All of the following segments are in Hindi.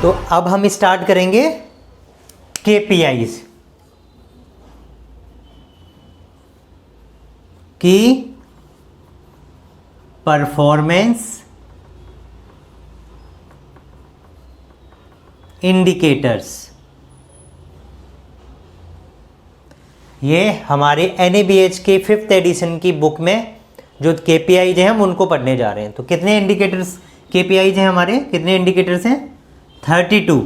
तो अब हम स्टार्ट करेंगे KPIs की परफॉर्मेंस इंडिकेटर्स। ये हमारे NABH के 5th एडिशन की बुक में जो KPIs हैं हम उनको पढ़ने जा रहे हैं। तो कितने इंडिकेटर्स KPIs हैं हमारे, कितने इंडिकेटर्स हैं? 32।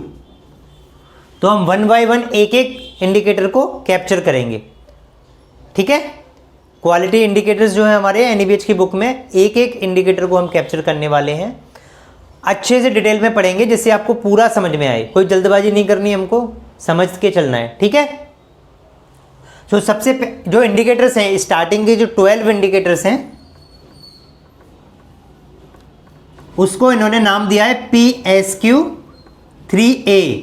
तो हम 1 बाय 1 एक एक इंडिकेटर को कैप्चर करेंगे, ठीक है। क्वालिटी इंडिकेटर्स जो है हमारे NABH की बुक में एक एक इंडिकेटर को हम कैप्चर करने वाले हैं। अच्छे से डिटेल में पढ़ेंगे जिससे आपको पूरा समझ में आए, कोई जल्दबाजी नहीं करनी, हमको समझ के चलना है, ठीक है। तो सबसे जो इंडिकेटर्स हैं, स्टार्टिंग के जो 12 इंडिकेटर्स हैं उसको इन्होंने नाम दिया है PSQ3A।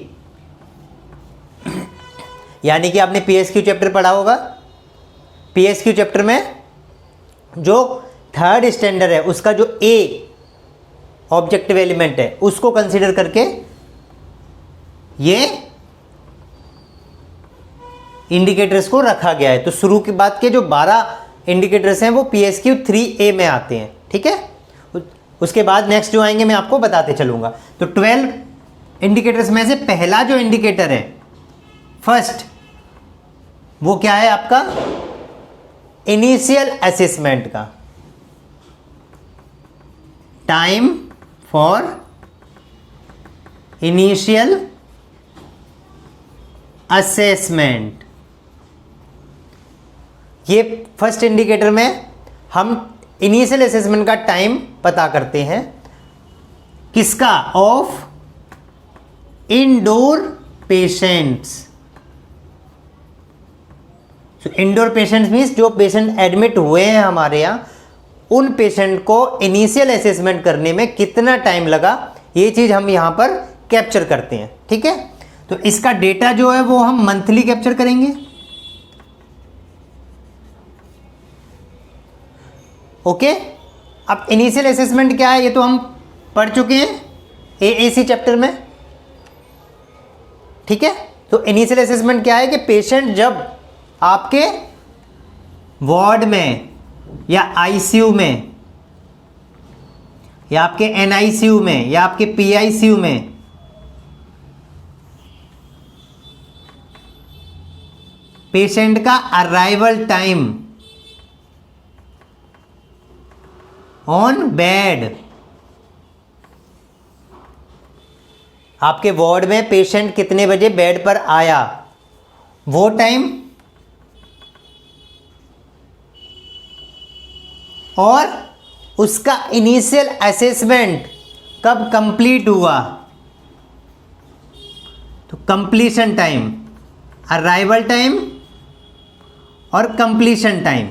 यानी कि आपने PSQ चैप्टर पढ़ा होगा। PSQ चैप्टर में जो 3rd स्टैंडर्ड है उसका जो A ऑब्जेक्टिव एलिमेंट है उसको कंसीडर करके ये इंडिकेटर्स को रखा गया है। तो शुरू के बाद के जो 12 इंडिकेटर्स हैं वो PSQ3A में आते हैं, ठीक है। उसके बाद नेक्स्ट जो आएंगे मैं आपको बताते चलूंगा। तो 12 इंडिकेटर्स में से पहला जो इंडिकेटर है फर्स्ट, वो क्या है आपका? इनिशियल असेसमेंट का टाइम फॉर इनिशियल असेसमेंट। ये फर्स्ट इंडिकेटर में हम इनिशियल असेसमेंट का टाइम पता करते हैं, किसका? Of indoor patients. Indoor patients means जो पेशेंट एडमिट हुए हैं हमारे यहाँ, उन पेशेंट को इनिशियल असेसमेंट करने में कितना टाइम लगा, ये चीज हम यहां पर कैप्चर करते हैं, ठीक है। तो इसका डेटा जो है वो हम मंथली कैप्चर करेंगे, ओके। अब इनिशियल असेसमेंट क्या है ये तो हम पढ़ चुके हैं AAC चैप्टर में, ठीक है। तो इनिशियल असेसमेंट क्या है कि पेशेंट जब आपके वार्ड में या ICU में या आपके NICU में या आपके PICU में पेशेंट का अराइवल टाइम ऑन बेड, आपके वार्ड में पेशेंट कितने बजे बेड पर आया, वो टाइम, और उसका इनिशियल असेसमेंट कब कंप्लीट हुआ, तो कंप्लीशन टाइम, अराइवल टाइम और कंप्लीशन टाइम।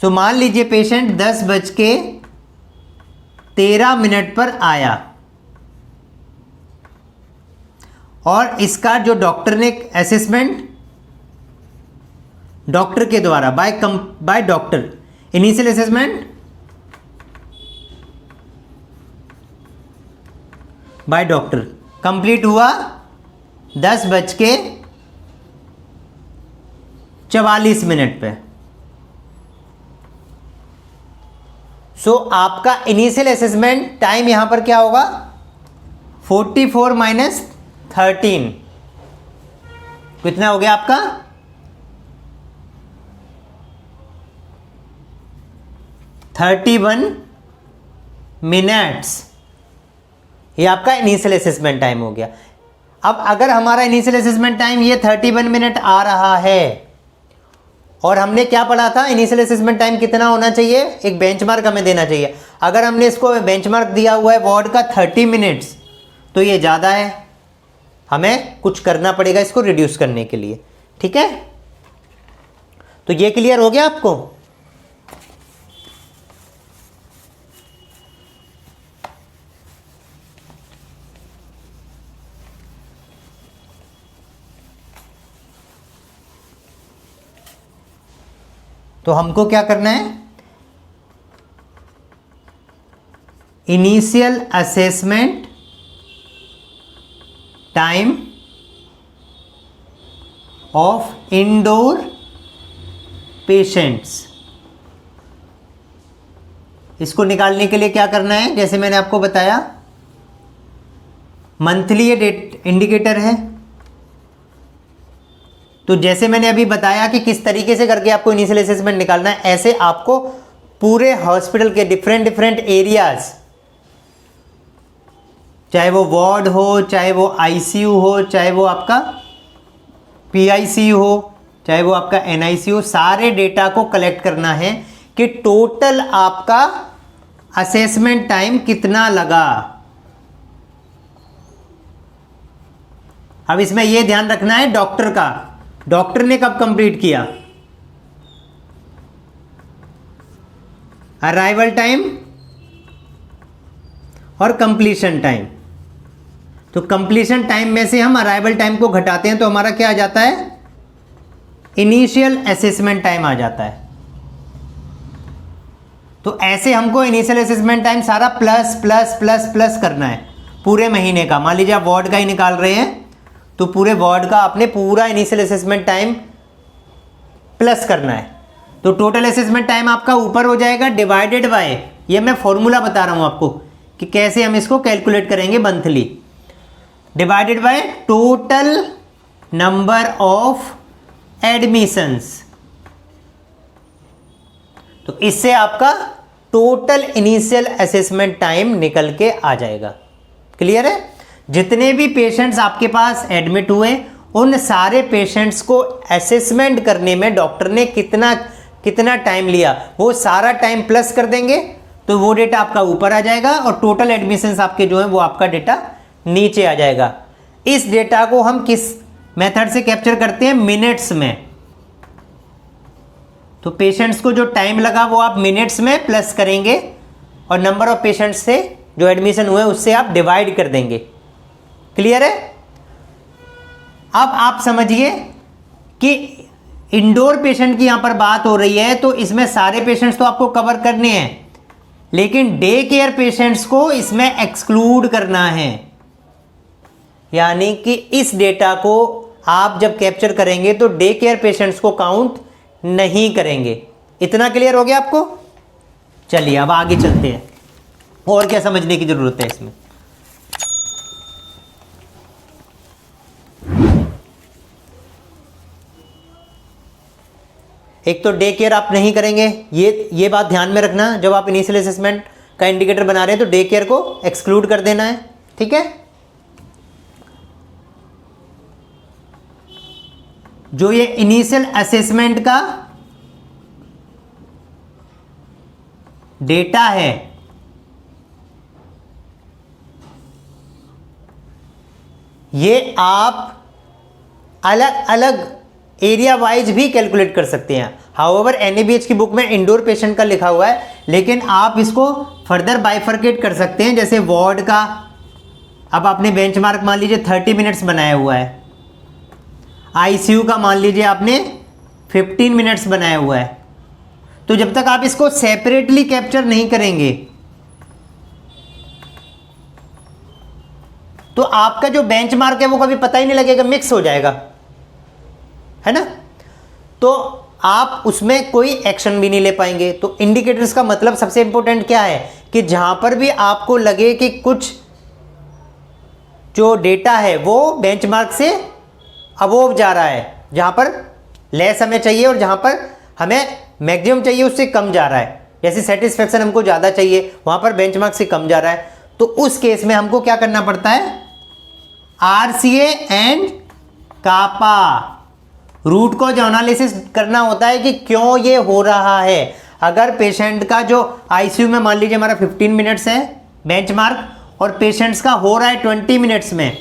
सो मान लीजिए पेशेंट 10:13 पर आया और इसका जो डॉक्टर ने असेसमेंट डॉक्टर के द्वारा by doctor, initial assessment by doctor complete हुआ 10:44 पे। सो आपका इनिशियल असेसमेंट टाइम यहां पर क्या होगा? 44 माइनस 13 कितना हो गया आपका? 31 मिनट्स। ये आपका इनिशियल असेसमेंट टाइम हो गया। अब अगर हमारा इनिशियल असेसमेंट टाइम ये 31 मिनट आ रहा है और हमने क्या पढ़ा था, इनिशियल असेसमेंट टाइम कितना होना चाहिए, एक बेंचमार्क हमें देना चाहिए। अगर हमने इसको बेंचमार्क दिया हुआ है वार्ड का 30 मिनट्स, तो ये ज़्यादा है, हमें कुछ करना पड़ेगा इसको रिड्यूस करने के लिए, ठीक है। तो ये क्लियर हो गया आपको? तो हमको क्या करना है, initial assessment time of indoor patients. इसको निकालने के लिए क्या करना है, जैसे मैंने आपको बताया मंथली ये डेट इंडिकेटर है, तो जैसे मैंने अभी बताया कि किस तरीके से करके आपको इनिशियल असेसमेंट निकालना है, ऐसे आपको पूरे हॉस्पिटल के डिफरेंट एरियाज, चाहे वो वार्ड हो, चाहे वो आईसीयू हो, चाहे वो आपका पीआईसीयू हो, चाहे वो आपका एनआईसीयू हो, सारे डेटा को कलेक्ट करना है कि टोटल आपका असेसमेंट टाइम कितना लगा। अब इसमें यह ध्यान रखना है डॉक्टर का, डॉक्टर ने कब कंप्लीट किया, अराइवल टाइम और कंप्लीशन टाइम। तो कंप्लीशन टाइम में से हम अराइवल टाइम को घटाते हैं तो हमारा क्या आ जाता है, इनिशियल असेसमेंट टाइम आ जाता है। तो ऐसे हमको इनिशियल असेसमेंट टाइम सारा प्लस प्लस प्लस प्लस करना है पूरे महीने का। मान लीजिए आप वार्ड का ही निकाल रहे हैं तो पूरे वार्ड का आपने पूरा इनिशियल असेसमेंट टाइम प्लस करना है। तो टोटल असेसमेंट टाइम आपका ऊपर हो जाएगा डिवाइडेड बाय, ये मैं फॉर्मूला बता रहा हूं आपको कि कैसे हम इसको कैलकुलेट करेंगे monthly, divided by total number of admissions. तो इससे आपका टोटल इनिशियल असेसमेंट टाइम निकल के आ जाएगा। क्लियर है? जितने भी पेशेंट्स आपके पास एडमिट हुए उन सारे पेशेंट्स को असेसमेंट करने में डॉक्टर ने कितना कितना टाइम लिया, वो सारा टाइम प्लस कर देंगे तो वो डेटा आपका ऊपर आ जाएगा और टोटल एडमिशंस आपके जो है वो आपका डेटा नीचे आ जाएगा। इस डेटा को हम किस मेथड से कैप्चर करते हैं, मिनट्स में। तो पेशेंट्स को जो टाइम लगा वो आप मिनट्स में प्लस करेंगे और नंबर ऑफ पेशेंट्स से जो एडमिशन हुए उससे आप डिवाइड कर देंगे। क्लियर है? अब आप समझिए कि इंडोर पेशेंट की यहां पर बात हो रही है तो इसमें सारे पेशेंट्स तो आपको कवर करने हैं, लेकिन डे केयर पेशेंट्स को इसमें एक्सक्लूड करना है। यानी कि इस डेटा को आप जब कैप्चर करेंगे तो डे केयर पेशेंट्स को काउंट नहीं करेंगे। इतना क्लियर हो गया आपको? चलिए अब आगे चलते हैं, और क्या समझने की जरूरत है इसमें। एक तो डे केयर आप नहीं करेंगे, ये बात ध्यान में रखना। जब आप इनिशियल असेसमेंट का इंडिकेटर बना रहे हैं तो डे केयर को एक्सक्लूड कर देना है। ठीक है? जो ये इनिशियल असेसमेंट का डेटा है ये आप अलग अलग एरिया वाइज भी कैलकुलेट कर सकते हैं। हाउएवर एनएबीएच की बुक में इंडोर पेशेंट का लिखा हुआ है, लेकिन आप इसको फर्दर बाइफरकेट कर सकते हैं। जैसे वार्ड का अब आपने बेंचमार्क मान लीजिए 30 मिनट्स बनाया हुआ है, आईसीयू का मान लीजिए आपने 15 मिनट्स बनाया हुआ है। तो जब तक आप इसको सेपरेटली कैप्चर नहीं करेंगे तो आपका जो बेंचमार्क है वो कभी पता ही नहीं लगेगा, मिक्स हो जाएगा, है ना? तो आप उसमें कोई एक्शन भी नहीं ले पाएंगे। तो इंडिकेटर्स का मतलब सबसे इंपॉर्टेंट क्या है कि जहां पर भी आपको लगे कि कुछ जो डेटा है वो बेंचमार्क से अबोव जा रहा है, जहां पर लेस हमें चाहिए और जहां पर हमें मैक्सिमम चाहिए उससे कम जा रहा है, जैसे सेटिस्फेक्शन हमको ज़्यादा चाहिए वहां पर बेंचमार्क से कम जा रहा है, तो उस केस में हमको क्या करना पड़ता है, RCA and CAPA root cause analysis करना होता है कि क्यों ये हो रहा है। अगर पेशेंट का जो आईसीयू में मान लीजिए हमारा 15 मिनट्स है बेंचमार्क और पेशेंट्स का हो रहा है 20 मिनट्स में,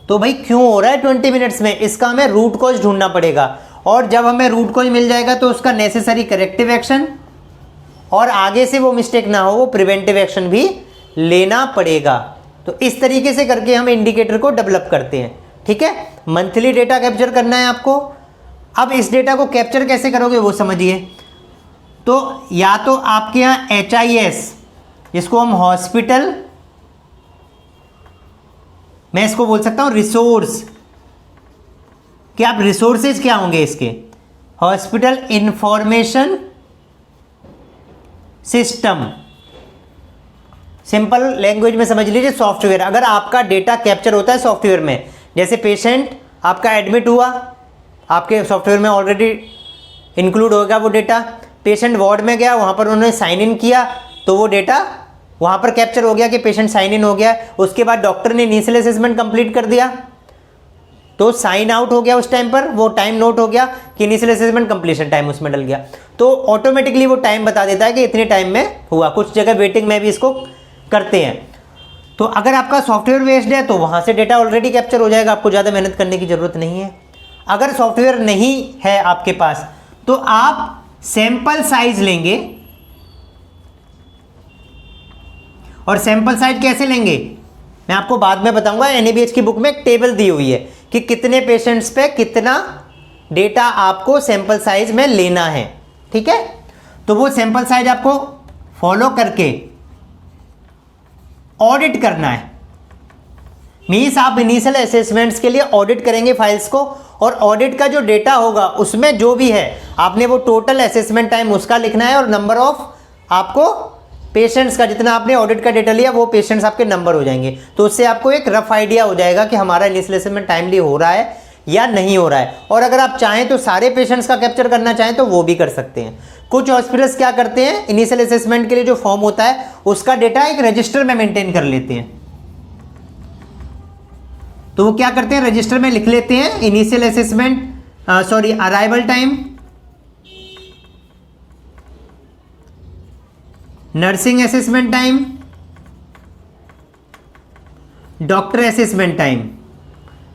तो भाई क्यों हो रहा है 20 मिनट्स में, इसका हमें रूट कॉज ढूंढना पड़ेगा। और जब हमें रूट कॉज मिल जाएगा तो उसका नेसेसरी करेक्टिव एक्शन और आगे से वो मिस्टेक ना हो वो प्रिवेंटिव एक्शन भी लेना पड़ेगा। तो इस तरीके से करके हम इंडिकेटर को डेवलप करते हैं। ठीक है? मंथली डेटा कैप्चर करना है आपको। अब इस डेटा को कैप्चर कैसे करोगे वो समझिए। तो या तो आपके यहाँ HIS इसको हम हॉस्पिटल, मैं इसको बोल सकता हूं रिसोर्स, कि आप रिसोर्सेज क्या होंगे इसके, hospital information system, simple language में समझ लीजिए सॉफ्टवेयर। अगर आपका डेटा कैप्चर होता है सॉफ्टवेयर में, जैसे पेशेंट आपका एडमिट हुआ, आपके सॉफ्टवेयर में ऑलरेडी इंक्लूड होगा वो डेटा, पेशेंट वार्ड में गया, वहाँ पर उन्होंने साइन इन किया, तो वो डेटा वहाँ पर कैप्चर हो गया कि पेशेंट साइन इन हो गया। उसके बाद डॉक्टर ने इनिशियल असेसमेंट कंप्लीट कर दिया, तो साइन आउट हो गया, उस टाइम पर वो टाइम नोट हो गया कि इनिशियल असेसमेंट कंप्लीशन टाइम उसमें डल गया, तो ऑटोमेटिकली वो टाइम बता देता है कि इतने टाइम में हुआ। कुछ जगह वेटिंग में भी इसको करते हैं। तो अगर आपका सॉफ्टवेयर बेस्ड है तो वहाँ से डेटा ऑलरेडी कैप्चर हो जाएगा, आपको ज़्यादा मेहनत करने की ज़रूरत नहीं है। अगर सॉफ्टवेयर नहीं है आपके पास तो आप सैंपल साइज लेंगे, और सैंपल साइज कैसे लेंगे मैं आपको बाद में बताऊंगा। एनएबीएच की बुक में एक टेबल दी हुई है कि कितने पेशेंट्स पे कितना डेटा आपको सैंपल साइज में लेना है, ठीक है। तो वो सैंपल साइज आपको फॉलो करके ऑडिट करना है। मीन्स आप इनिशियल असेसमेंट्स के लिए ऑडिट करेंगे फाइल्स को, और ऑडिट का जो डेटा होगा उसमें जो भी है आपने वो टोटल असेसमेंट टाइम उसका लिखना है, और नंबर ऑफ आपको पेशेंट्स का, जितना आपने ऑडिट का डेटा लिया वो पेशेंट्स आपके नंबर हो जाएंगे। तो उससे आपको एक रफ आइडिया हो जाएगा कि हमारा इनिशियल असेसमेंट टाइमली हो रहा है या नहीं हो रहा है। और अगर आप चाहें तो सारे पेशेंट्स का कैप्चर करना चाहें तो वो भी कर सकते हैं। कुछ हॉस्पिटल्स क्या करते हैं, इनिशियल असेसमेंट के लिए जो फॉर्म होता है उसका डेटा एक रजिस्टर में मेंटेन कर लेते हैं। तो वो क्या करते हैं, रजिस्टर में लिख लेते हैं initial assessment arrival time, nursing assessment time, doctor assessment time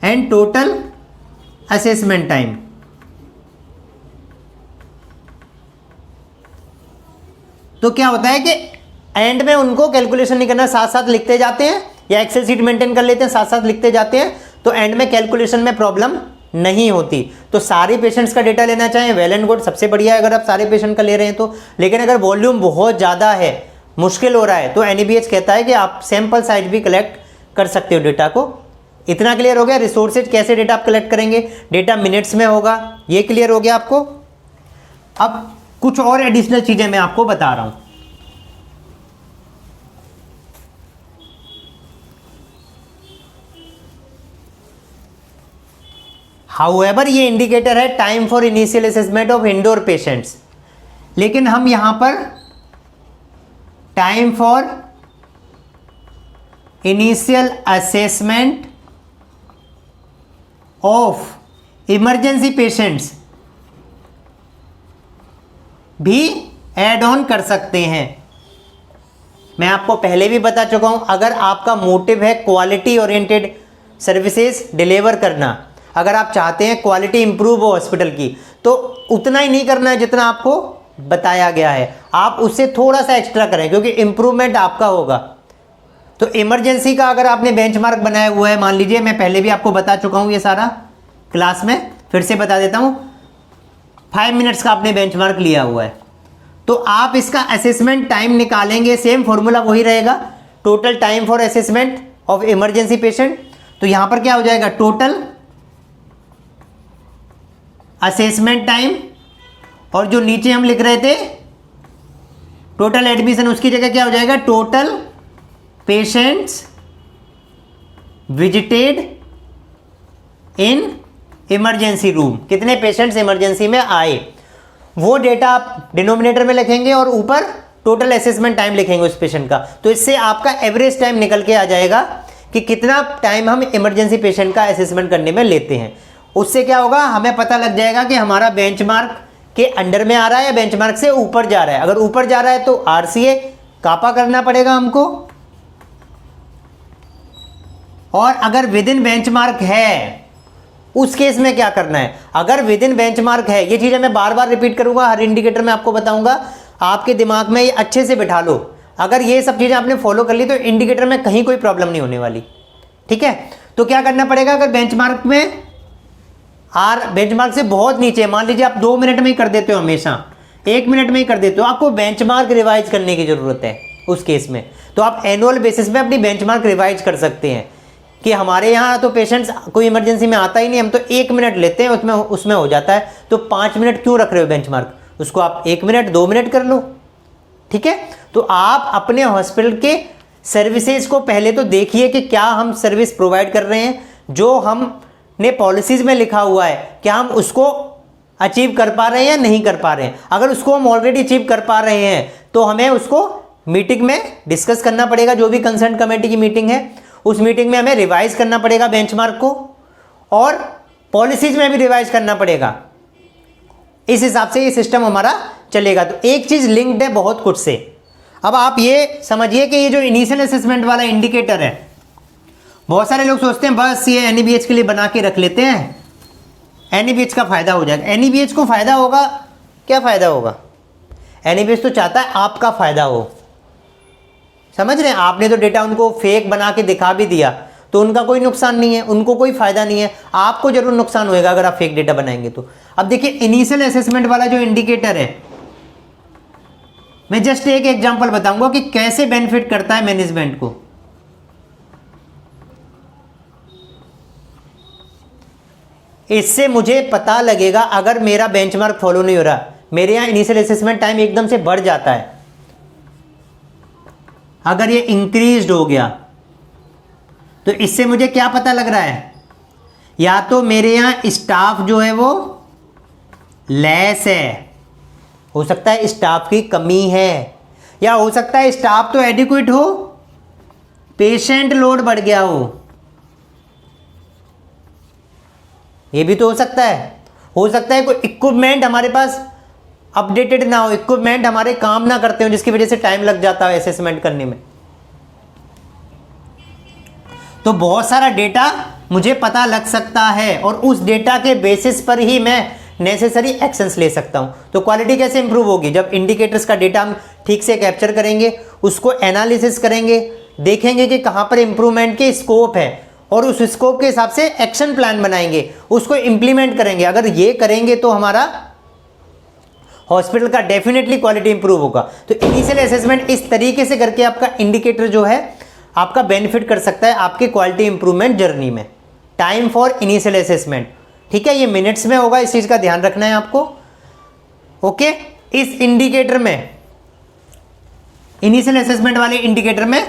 and total assessment time. तो क्या होता है कि एंड में उनको कैलकुलेशन नहीं करना, साथ साथ लिखते जाते हैं, या एक्सेल शीट मेंटेन कर लेते हैं, साथ साथ लिखते जाते हैं, तो एंड में कैलकुलेशन में प्रॉब्लम नहीं होती। तो सारे पेशेंट्स का डेटा लेना चाहें वेल एंड गुड, सबसे बढ़िया है अगर आप सारे पेशेंट का ले रहे हैं तो। लेकिन अगर वॉल्यूम बहुत ज़्यादा है, मुश्किल हो रहा है, तो एनएबीएच कहता है कि आप सैंपल साइज भी कलेक्ट कर सकते हो डेटा को। इतना क्लियर हो गया। रिसोर्सेज कैसे डेटा आप कलेक्ट करेंगे, डेटा मिनट्स में होगा, ये क्लियर हो गया आपको। अब कुछ और एडिशनल चीज़ें मैं आपको बता रहा हूं। हाउएवर ये इंडिकेटर है time for initial assessment of indoor patients, लेकिन हम यहां पर time for initial assessment of emergency patients भी ऐड ऑन कर सकते हैं। मैं आपको पहले भी बता चुका हूं, अगर आपका मोटिव है क्वालिटी ओरिएंटेड सर्विसेज डिलीवर करना, अगर आप चाहते हैं क्वालिटी इंप्रूव हो हॉस्पिटल की, तो उतना ही नहीं करना है जितना आपको बताया गया है, आप उससे थोड़ा सा एक्स्ट्रा करें, क्योंकि इंप्रूवमेंट आपका होगा। तो इमरजेंसी का अगर आपने बेंचमार्क बनाया हुआ है, मान लीजिए, मैं पहले भी आपको बता चुका हूं ये सारा क्लास में, फिर से बता देता हूं, 5 मिनट्स का आपने बेंचमार्क लिया हुआ है, तो आप इसका असेसमेंट टाइम निकालेंगे, सेम फॉर्मूला वही रहेगा, total time for assessment of emergency patient. तो यहां पर क्या हो जाएगा, टोटल असेसमेंट टाइम, और जो नीचे हम लिख रहे थे टोटल एडमिशन, उसकी जगह क्या हो जाएगा, total patients visited in emergency room, कितने पेशेंट्स इमरजेंसी में आए, वो डेटा आप डिनोमिनेटर में लिखेंगे और ऊपर टोटल असेसमेंट टाइम लिखेंगे उस पेशेंट का। तो इससे आपका एवरेज टाइम निकल के आ जाएगा कि कितना टाइम हम इमरजेंसी पेशेंट का असेसमेंट करने में लेते हैं। उससे क्या होगा, हमें पता लग जाएगा कि हमारा बेंचमार्क के अंडर में आ रहा है या बेंचमार्क से ऊपर जा रहा है। अगर ऊपर जा रहा है तो आरसीए कापा करना पड़ेगा हमको, और अगर विद इन बेंचमार्क है उस केस में क्या करना है। अगर विद इन बेंचमार्क है, ये चीज़ें मैं बार बार रिपीट करूंगा, हर इंडिकेटर में आपको बताऊंगा, आपके दिमाग में ये अच्छे से बिठा लो। अगर ये सब चीज़ें आपने फॉलो कर ली तो इंडिकेटर में कहीं कोई प्रॉब्लम नहीं होने वाली, ठीक है। तो क्या करना पड़ेगा, अगर बेंचमार्क में बेंचमार्क से बहुत नीचे, मान लीजिए आप 2 मिनट में ही कर देते हो, हमेशा 1 मिनट में ही कर देते हो, आपको बेंचमार्क रिवाइज करने की जरूरत है। उस केस में। तो आप एनुअल बेसिस में अपनी बेंचमार्क रिवाइज कर सकते हैं कि हमारे यहाँ तो पेशेंट्स कोई इमरजेंसी में आता ही नहीं, हम तो 1 मिनट लेते हैं उसमें हो जाता है, तो 5 मिनट क्यों रख रहे हो बेंचमार्क, उसको आप 1 मिनट 2 मिनट कर लो। ठीक है, तो आप अपने हॉस्पिटल के सर्विसेज को पहले तो देखिए कि क्या हम सर्विस प्रोवाइड कर रहे हैं, जो हमने पॉलिसीज में लिखा हुआ है क्या हम उसको अचीव कर पा रहे हैं या नहीं कर पा रहे हैं। अगर उसको हम ऑलरेडी अचीव कर पा रहे हैं तो हमें उसको मीटिंग में डिस्कस करना पड़ेगा, जो भी कंसर्न कमेटी की मीटिंग है उस मीटिंग में हमें रिवाइज करना पड़ेगा बेंचमार्क को, और पॉलिसीज में भी रिवाइज करना पड़ेगा। इस हिसाब से ये सिस्टम हमारा चलेगा। तो एक चीज लिंक्ड है बहुत कुछ से। अब आप ये समझिए कि ये जो इनिशियल असेसमेंट वाला इंडिकेटर है, बहुत सारे लोग सोचते हैं बस ये एनईबीएच के लिए बना के रख लेते हैं, एनईबीएच का फायदा हो जाएगा। एनईबीएच को फायदा होगा, क्या फायदा होगा, एनईबीएच तो चाहता है आपका फायदा हो, समझ रहे हैं। आपने तो डेटा उनको फेक बना के दिखा भी दिया तो उनका कोई नुकसान नहीं है, उनको कोई फायदा नहीं है, आपको जरूर नुकसान होएगा अगर आप फेक डेटा बनाएंगे तो। अब देखिए इनिशियल असेसमेंट वाला जो इंडिकेटर है, मैं जस्ट एक एग्जांपल बताऊंगा कि कैसे बेनिफिट करता है मैनेजमेंट को। इससे मुझे पता लगेगा अगर मेरा बेंचमार्क फॉलो नहीं हो रहा, मेरे यहां इनिशियल असेसमेंट टाइम एकदम से बढ़ जाता है, अगर ये इंक्रीज्ड हो गया तो इससे मुझे क्या पता लग रहा है, या तो मेरे यहां स्टाफ जो है वो लेस है, हो सकता है स्टाफ की कमी है, या हो सकता है स्टाफ तो एडिक्वेट हो, पेशेंट लोड बढ़ गया हो, ये भी तो हो सकता है। हो सकता है कोई इक्विपमेंट हमारे पास अपडेटेड ना हो, इक्विपमेंट हमारे काम ना करते हो, जिसकी वजह से टाइम लग जाता है असेसमेंट करने में। तो बहुत सारा डेटा मुझे पता लग सकता है और उस डेटा के बेसिस पर ही मैं नेसेसरी एक्शंस ले सकता हूं। तो क्वालिटी कैसे इंप्रूव होगी, जब इंडिकेटर्स का डेटा हम ठीक से कैप्चर करेंगे, उसको एनालिसिस करेंगे, देखेंगे कि कहां पर इंप्रूवमेंट के स्कोप है और उस स्कोप के हिसाब से एक्शन प्लान बनाएंगे, उसको इंप्लीमेंट करेंगे। अगर ये करेंगे तो हमारा हॉस्पिटल का डेफिनेटली क्वालिटी इंप्रूव होगा। तो इनिशियल असेसमेंट इस तरीके से करके आपका इंडिकेटर जो है आपका बेनिफिट कर सकता है आपके क्वालिटी इंप्रूवमेंट जर्नी में। टाइम फॉर इनिशियल असेसमेंट, ठीक है, ये मिनट्स में होगा, इस चीज का ध्यान रखना है आपको। ओके, इस इंडिकेटर में, इनिशियल असेसमेंट वाले इंडिकेटर में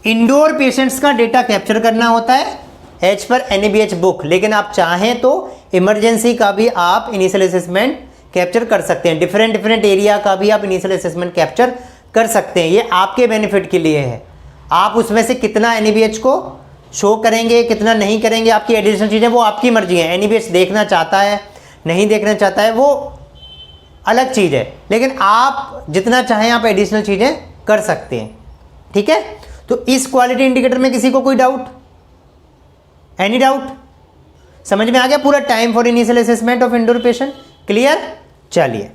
इंडोर पेशेंट्स का डेटा कैप्चर करना होता है एज पर एनईबीएच बुक, लेकिन आप चाहें तो इमरजेंसी का भी आप इनिशियल असेसमेंट कैप्चर कर सकते हैं, डिफरेंट एरिया का भी आप इनिशियल असेसमेंट कैप्चर कर सकते हैं। ये आपके बेनिफिट के लिए है। आप उसमें से कितना एनईबीएच को शो करेंगे, कितना नहीं करेंगे, आपकी एडिशनल चीज़ें वो आपकी मर्जी है। एनईबीएच देखना चाहता है, नहीं देखना चाहता है, वो अलग चीज़ है, लेकिन आप जितना चाहें आप एडिशनल चीज़ें कर सकते हैं। ठीक है, तो इस क्वालिटी इंडिकेटर में किसी को कोई डाउट, एनी डाउट, समझ में आ गया पूरा time for initial assessment of indoor patient, clear. चलिए